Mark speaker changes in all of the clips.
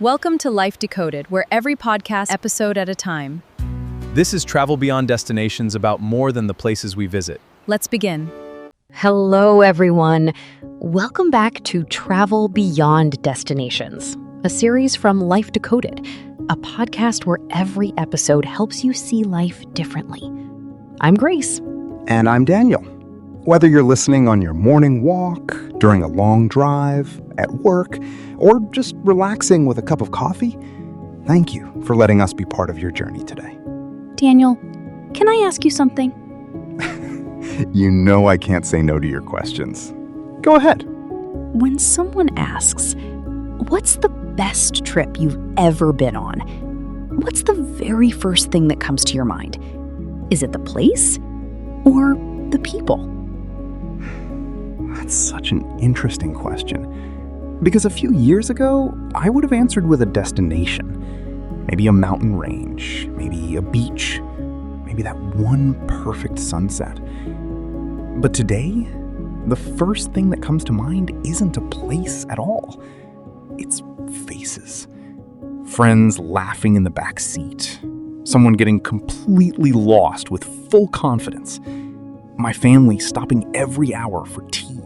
Speaker 1: Welcome to Life Decoded, where every podcast episode at a time.
Speaker 2: This is Travel Beyond Destinations about more than the places we visit.
Speaker 1: Let's begin.
Speaker 3: Hello, everyone. Welcome back to Travel Beyond Destinations, a series from Life Decoded, a podcast where every episode helps you see life differently. I'm Grace.
Speaker 4: And I'm Daniel. Whether you're listening on your morning walk, during a long drive, at work, or just relaxing with a cup of coffee, thank you for letting us be part of your journey today.
Speaker 3: Daniel, can I ask you something?
Speaker 4: You know I can't say no to your questions. Go ahead.
Speaker 3: When someone asks, what's the best trip you've ever been on? What's the very first thing that comes to your mind? Is it the place or the people?
Speaker 4: That's such an interesting question. Because a few years ago, I would have answered with a destination. Maybe a mountain range, maybe a beach, maybe that one perfect sunset. But today, the first thing that comes to mind isn't a place at all. It's faces. Friends laughing in the back seat. Someone getting completely lost with full confidence. My family stopping every hour for tea.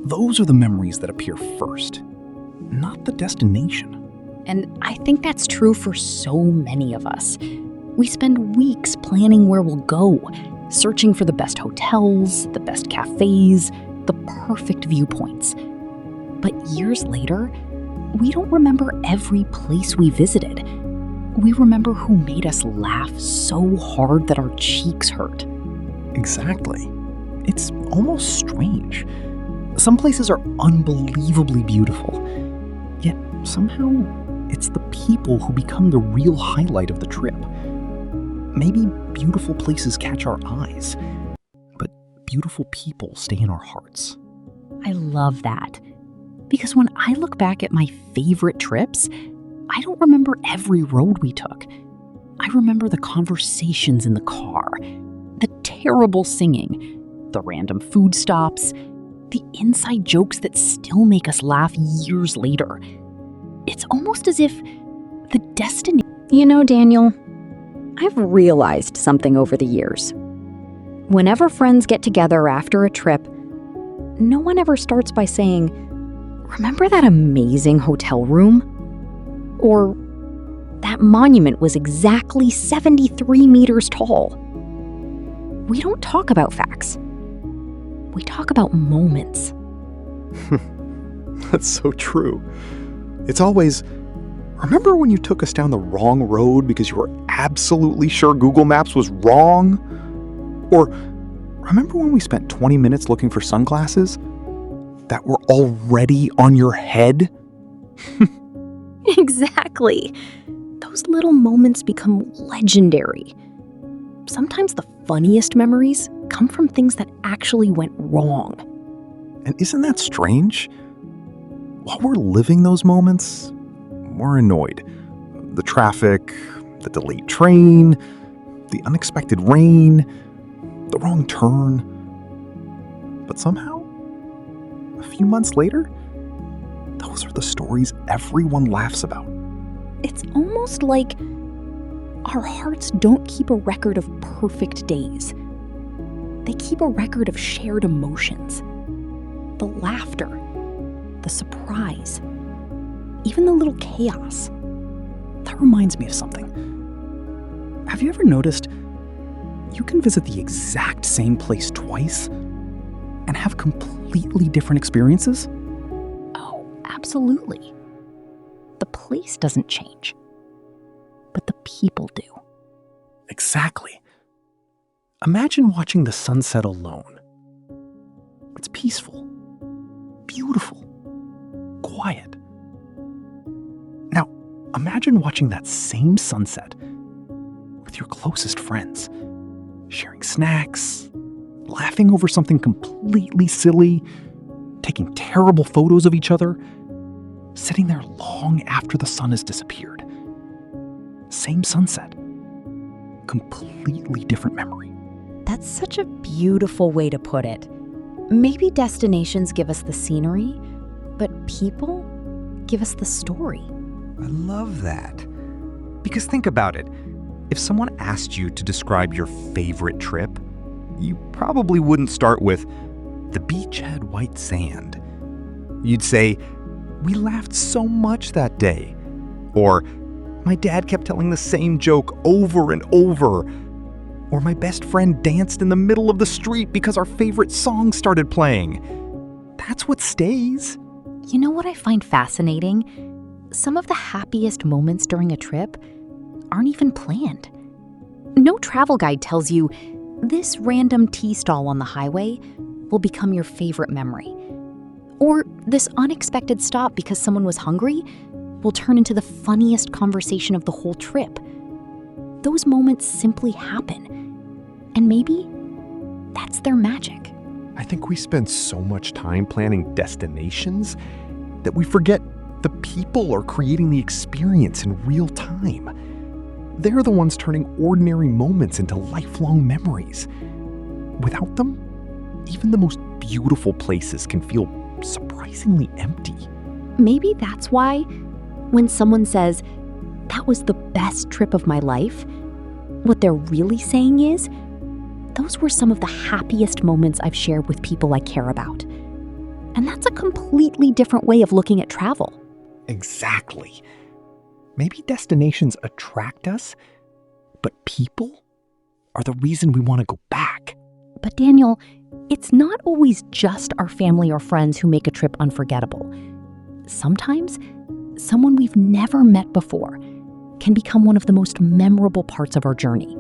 Speaker 4: Those are the memories that appear first, not the destination.
Speaker 3: And I think that's true for so many of us. We spend weeks planning where we'll go, searching for the best hotels, the best cafes, the perfect viewpoints. But years later, we don't remember every place we visited. We remember who made us laugh so hard that our cheeks hurt.
Speaker 4: Exactly. It's almost strange. Some places are unbelievably beautiful, yet somehow it's the people who become the real highlight of the trip. Maybe beautiful places catch our eyes, but beautiful people stay in our hearts.
Speaker 3: I love that. Because when I look back at my favorite trips, I don't remember every road we took. I remember the conversations in the car, the terrible singing, the random food stops, the inside jokes that still make us laugh years later. It's almost as if the destination...
Speaker 5: You know, Daniel, I've realized something over the years. Whenever friends get together after a trip, no one ever starts by saying, "Remember that amazing hotel room?" Or, "That monument was exactly 73 meters tall." We don't talk about facts. We talk about moments.
Speaker 4: That's so true. It's always, remember when you took us down the wrong road because you were absolutely sure Google Maps was wrong? Or remember when we spent 20 minutes looking for sunglasses that were already on your head?
Speaker 3: Exactly. Those little moments become legendary. Sometimes the funniest memories come from things that actually went wrong.
Speaker 4: And isn't that strange? While we're living those moments, we're annoyed. The traffic, the delayed train, the unexpected rain, the wrong turn. But somehow, a few months later, those are the stories everyone laughs about.
Speaker 3: It's almost like our hearts don't keep a record of perfect days. They keep a record of shared emotions. The laughter, the surprise, even the little chaos.
Speaker 4: That reminds me of something. Have you ever noticed you can visit the exact same place twice and have completely different experiences?
Speaker 3: Oh, absolutely. The place doesn't change, but the people do.
Speaker 4: Exactly. Imagine watching the sunset alone. It's peaceful, beautiful, quiet. Now, imagine watching that same sunset with your closest friends, sharing snacks, laughing over something completely silly, taking terrible photos of each other, sitting there long after the sun has disappeared. Same sunset, completely different memory.
Speaker 5: That's such a beautiful way to put it. Maybe destinations give us the scenery, but people give us the story.
Speaker 4: I love that. Because think about it. If someone asked you to describe your favorite trip, you probably wouldn't start with, "The beach had white sand." You'd say, "We laughed so much that day." Or, "My dad kept telling the same joke over and over." Or, "My best friend danced in the middle of the street because our favorite song started playing." That's what stays.
Speaker 3: You know what I find fascinating? Some of the happiest moments during a trip aren't even planned. No travel guide tells you this random tea stall on the highway will become your favorite memory. Or this unexpected stop because someone was hungry will turn into the funniest conversation of the whole trip. Those moments simply happen. And maybe that's their magic.
Speaker 6: I think we spend so much time planning destinations that we forget the people are creating the experience in real time. They're the ones turning ordinary moments into lifelong memories. Without them, even the most beautiful places can feel surprisingly empty.
Speaker 3: Maybe that's why when someone says, "That was the best trip of my life," what they're really saying is, "Those were some of the happiest moments I've shared with people I care about." And that's a completely different way of looking at travel.
Speaker 4: Exactly. Maybe destinations attract us, but people are the reason we want to go back.
Speaker 3: But Daniel, it's not always just our family or friends who make a trip unforgettable. Sometimes, someone we've never met before can become one of the most memorable parts of our journey.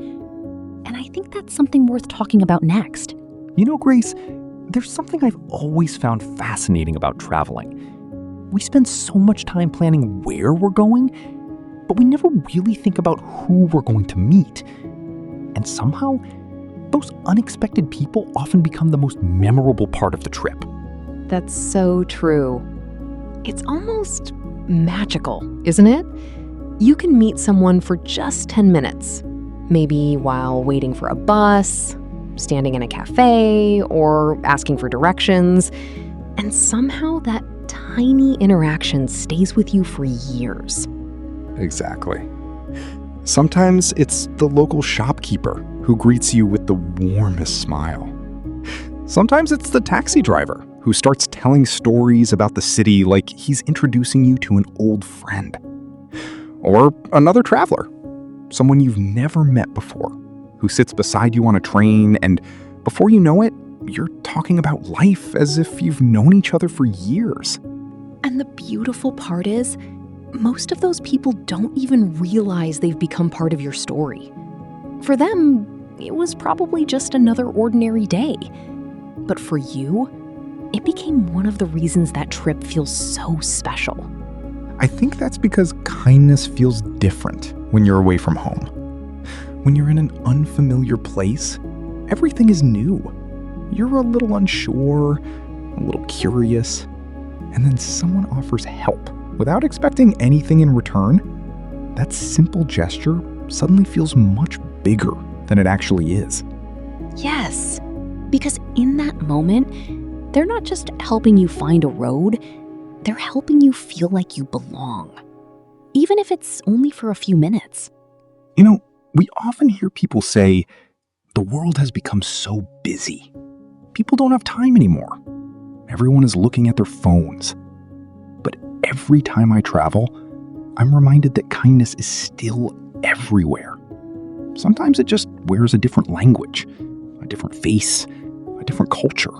Speaker 3: And I think that's something worth talking about next.
Speaker 4: You know, Grace, there's something I've always found fascinating about traveling. We spend so much time planning where we're going, but we never really think about who we're going to meet. And somehow, those unexpected people often become the most memorable part of the trip.
Speaker 7: That's so true. It's almost magical, isn't it? You can meet someone for just 10 minutes, maybe while waiting for a bus, standing in a cafe, or asking for directions, and somehow that tiny interaction stays with you for years.
Speaker 6: Exactly. Sometimes it's the local shopkeeper who greets you with the warmest smile. Sometimes it's the taxi driver who starts telling stories about the city like he's introducing you to an old friend. Or another traveler, someone you've never met before, who sits beside you on a train, and before you know it, you're talking about life as if you've known each other for years.
Speaker 3: And the beautiful part is, most of those people don't even realize they've become part of your story. For them, it was probably just another ordinary day. But for you, it became one of the reasons that trip feels so special.
Speaker 4: I think that's because kindness feels different when you're away from home. When you're in an unfamiliar place, everything is new. You're a little unsure, a little curious, and then someone offers help without expecting anything in return. That simple gesture suddenly feels much bigger than it actually is.
Speaker 3: Yes, because in that moment, they're not just helping you find a road, they're helping you feel like you belong, even if it's only for a few minutes.
Speaker 4: You know, we often hear people say, the world has become so busy. People don't have time anymore. Everyone is looking at their phones. But every time I travel, I'm reminded that kindness is still everywhere. Sometimes it just wears a different language, a different face, a different culture.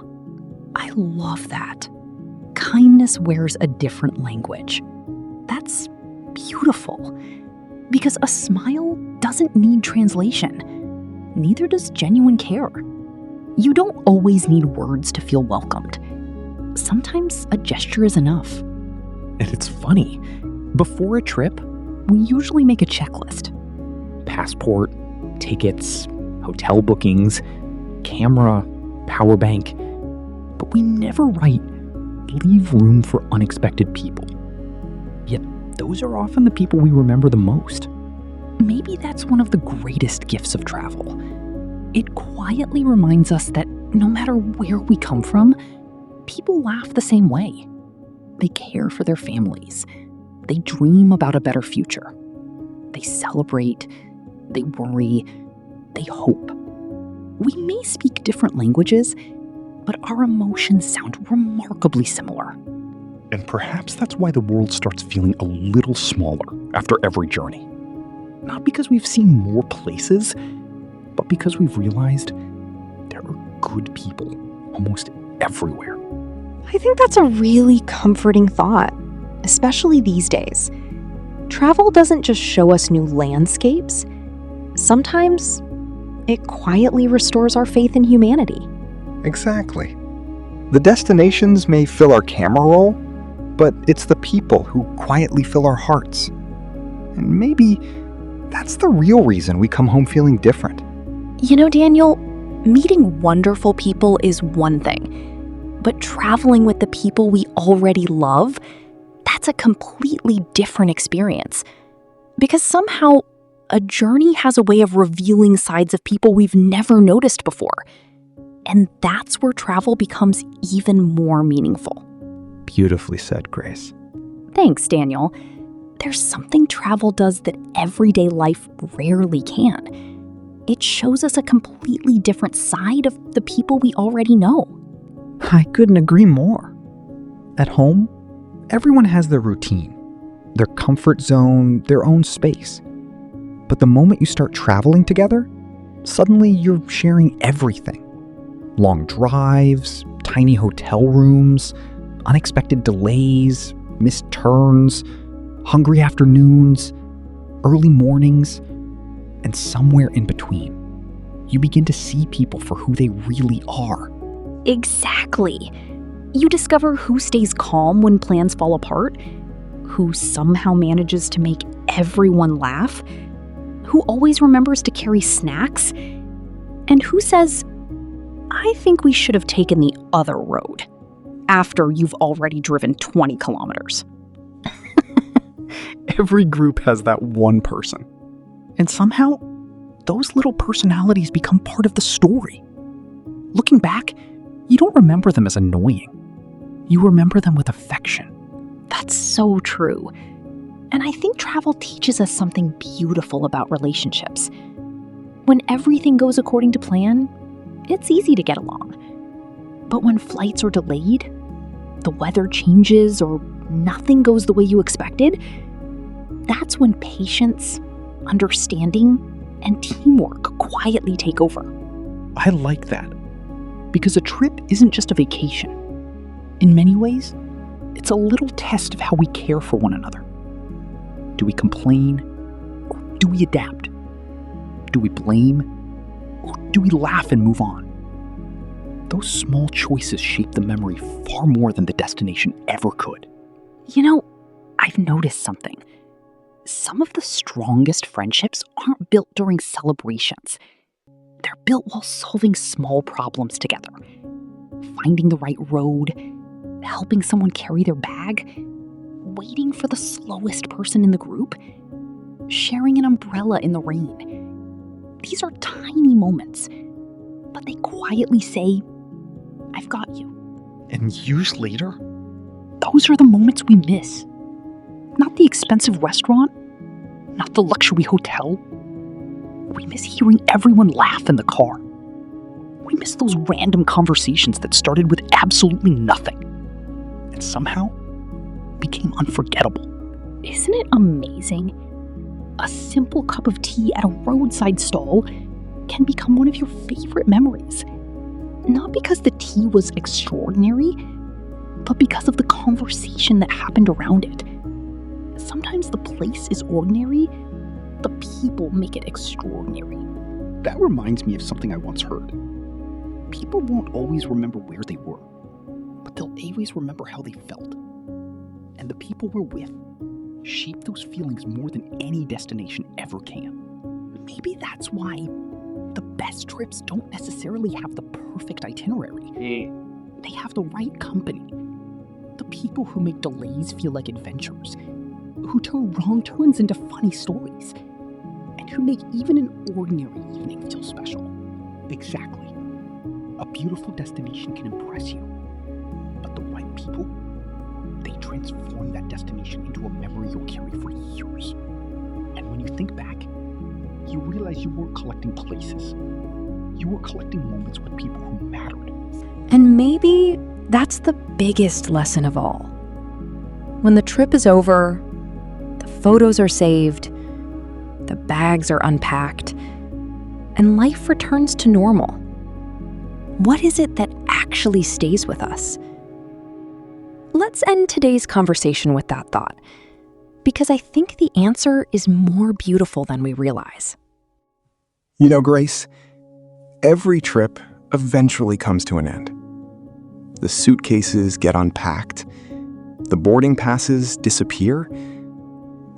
Speaker 3: I love that. Kindness wears a different language. That's beautiful. Because a smile doesn't need translation. Neither does genuine care. You don't always need words to feel welcomed. Sometimes a gesture is enough.
Speaker 4: And it's funny. Before a trip, we usually make a checklist. Passport, tickets, hotel bookings, camera, power bank. But we never write, leave room for unexpected people. Yet those are often the people we remember the most. Maybe that's one of the greatest gifts of travel. It quietly reminds us that no matter where we come from, people laugh the same way. They care for their families.
Speaker 3: They dream about a better future. They celebrate, they worry, they hope. We may speak different languages, but our emotions sound remarkably similar.
Speaker 4: And perhaps that's why the world starts feeling a little smaller after every journey. Not because we've seen more places, but because we've realized there are good people almost everywhere.
Speaker 5: I think that's a really comforting thought, especially these days. Travel doesn't just show us new landscapes. Sometimes it quietly restores our faith in humanity.
Speaker 6: Exactly. The destinations may fill our camera roll, but it's the people who quietly fill our hearts. And maybe that's the real reason we come home feeling different.
Speaker 3: You know, Daniel, meeting wonderful people is one thing, but traveling with the people we already love, that's a completely different experience. Because somehow, a journey has a way of revealing sides of people we've never noticed before. And that's where travel becomes even more meaningful.
Speaker 4: Beautifully said, Grace.
Speaker 3: Thanks, Daniel. There's something travel does that everyday life rarely can. It shows us a completely different side of the people we already know.
Speaker 4: I couldn't agree more. At home, everyone has their routine, their comfort zone, their own space. But the moment you start traveling together, suddenly you're sharing everything. Long drives, tiny hotel rooms, unexpected delays, missed turns, hungry afternoons, early mornings, and somewhere in between. You begin to see people for who they really are.
Speaker 3: Exactly. You discover who stays calm when plans fall apart, who somehow manages to make everyone laugh, who always remembers to carry snacks, and who says, I think we should have taken the other road, after you've already driven 20 kilometers.
Speaker 4: Every group has that one person. And somehow, those little personalities become part of the story. Looking back, you don't remember them as annoying. You remember them with affection.
Speaker 3: That's so true. And I think travel teaches us something beautiful about relationships. When everything goes according to plan, it's easy to get along. But when flights are delayed, the weather changes, or nothing goes the way you expected, that's when patience, understanding, and teamwork quietly take over.
Speaker 4: I like that. Because a trip isn't just a vacation. In many ways, it's a little test of how we care for one another. Do we complain? Or do we adapt? Do we blame? Or do we laugh and move on? Those small choices shape the memory far more than the destination ever could.
Speaker 3: You know, I've noticed something. Some of the strongest friendships aren't built during celebrations. They're built while solving small problems together. Finding the right road, helping someone carry their bag, waiting for the slowest person in the group, sharing an umbrella in the rain. These are tiny moments, but they quietly say, I've got you.
Speaker 4: And years later, those are the moments we miss. Not the expensive restaurant, not the luxury hotel. We miss hearing everyone laugh in the car. We miss those random conversations that started with absolutely nothing and somehow became unforgettable.
Speaker 3: Isn't it amazing? A simple cup of tea at a roadside stall can become one of your favorite memories. Not because the tea was extraordinary, but because of the conversation that happened around it. Sometimes the place is ordinary, the people make it extraordinary.
Speaker 4: That reminds me of something I once heard. People won't always remember where they were, but they'll always remember how they felt. And the people we're with shape those feelings more than any destination ever can. Maybe that's why the best trips don't necessarily have the perfect itinerary. They have the right company. The people who make delays feel like adventures, who turn wrong turns into funny stories, and who make even an ordinary evening feel special. Exactly. A beautiful destination can impress you, but the right people, they transform that destination into a memory you'll carry for years. And when you think back, you realize you weren't collecting places. You were collecting moments with people who mattered.
Speaker 3: And maybe that's the biggest lesson of all. When the trip is over, the photos are saved, the bags are unpacked, and life returns to normal. What is it that actually stays with us? Let's end today's conversation with that thought, because I think the answer is more beautiful than we realize.
Speaker 6: You know, Grace, every trip eventually comes to an end. The suitcases get unpacked, the boarding passes disappear,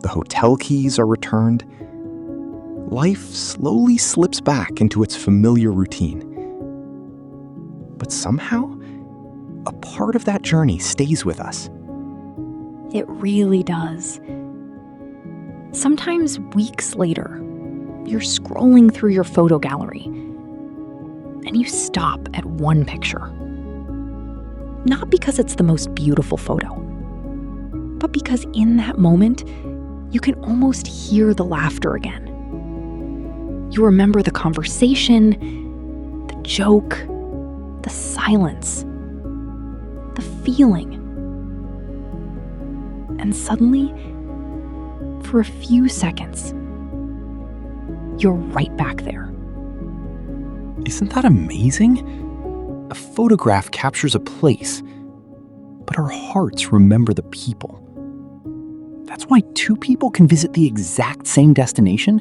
Speaker 6: the hotel keys are returned. Life slowly slips back into its familiar routine. But somehow, a part of that journey stays with us.
Speaker 3: It really does. Sometimes weeks later, you're scrolling through your photo gallery and you stop at one picture. Not because it's the most beautiful photo, but because in that moment, you can almost hear the laughter again. You remember the conversation, the joke, the silence, the feeling. And suddenly, for a few seconds, you're right back there.
Speaker 4: Isn't that amazing? A photograph captures a place, but our hearts remember the people. That's why two people can visit the exact same destination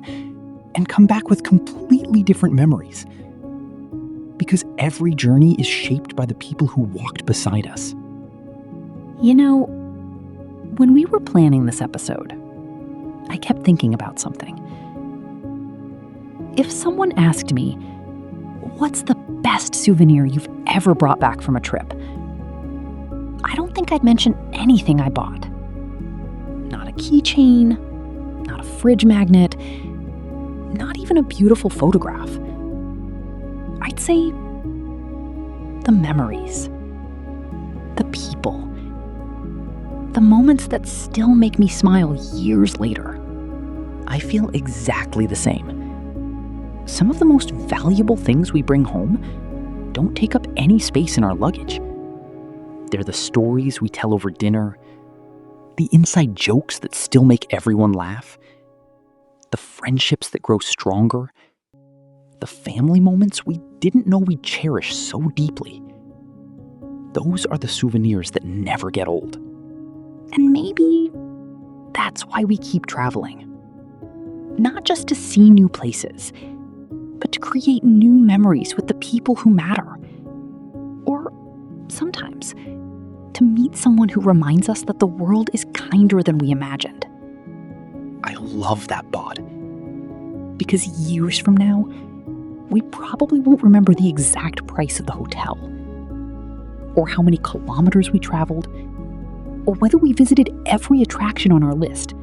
Speaker 4: and come back with completely different memories. Because every journey is shaped by the people who walked beside us.
Speaker 3: You know, when we were planning this episode, I kept thinking about something. If someone asked me, what's the best souvenir you've ever brought back from a trip? I don't think I'd mention anything I bought. Not a keychain, not a fridge magnet, not even a beautiful photograph. I'd say the memories, the people, the moments that still make me smile years later.
Speaker 8: I feel exactly the same. Some of the most valuable things we bring home don't take up any space in our luggage. They're the stories we tell over dinner, the inside jokes that still make everyone laugh, the friendships that grow stronger, the family moments we didn't know we'd cherish so deeply. Those are the souvenirs that never get old.
Speaker 3: And maybe that's why we keep traveling. Not just to see new places, but to create new memories with the people who matter. Or sometimes, to meet someone who reminds us that the world is kinder than we imagined.
Speaker 8: I love that bod. Because years from now, we probably won't remember the exact price of the hotel, or how many kilometers we traveled, or whether we visited every attraction on our list.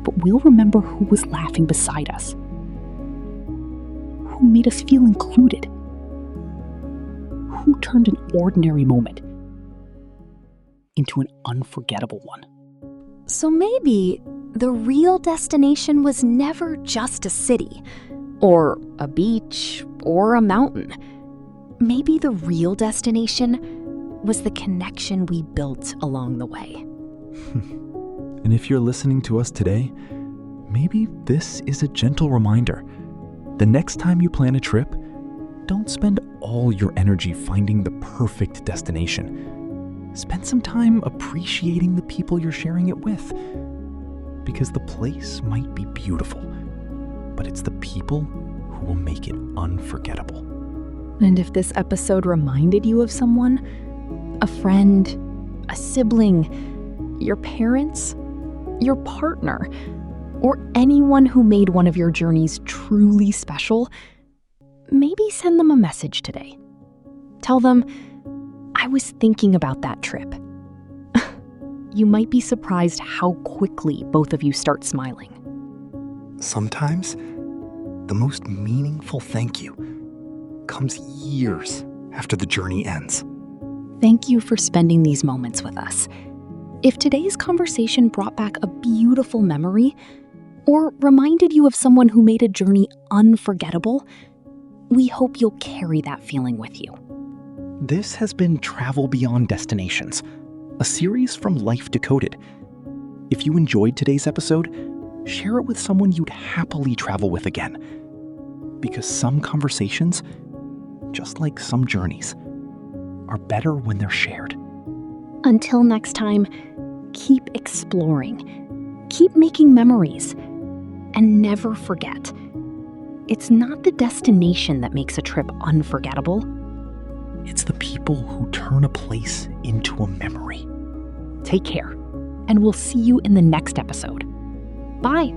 Speaker 8: But we'll remember who was laughing beside us, who made us feel included, who turned an ordinary moment into an unforgettable one.
Speaker 5: So maybe the real destination was never just a city, or a beach, or a mountain. Maybe the real destination was the connection we built along the way.
Speaker 2: And if you're listening to us today, maybe this is a gentle reminder. The next time you plan a trip, don't spend all your energy finding the perfect destination. Spend some time appreciating the people you're sharing it with. Because the place might be beautiful, but it's the people who will make it unforgettable.
Speaker 3: And if this episode reminded you of someone, a friend, a sibling, your parents, your partner, or anyone who made one of your journeys truly special, maybe send them a message today. Tell them, I was thinking about that trip. You might be surprised how quickly both of you start smiling.
Speaker 4: Sometimes, the most meaningful thank you comes years after the journey ends.
Speaker 3: Thank you for spending these moments with us. If today's conversation brought back a beautiful memory or reminded you of someone who made a journey unforgettable, we hope you'll carry that feeling with you.
Speaker 2: This has been Travel Beyond Destinations, a series from Life Decoded. If you enjoyed today's episode, share it with someone you'd happily travel with again. Because some conversations, just like some journeys, are better when they're shared.
Speaker 3: Until next time, keep exploring, keep making memories, and never forget, it's not the destination that makes a trip unforgettable.
Speaker 2: It's the people who turn a place into a memory.
Speaker 3: Take care, and we'll see you in the next episode. Bye.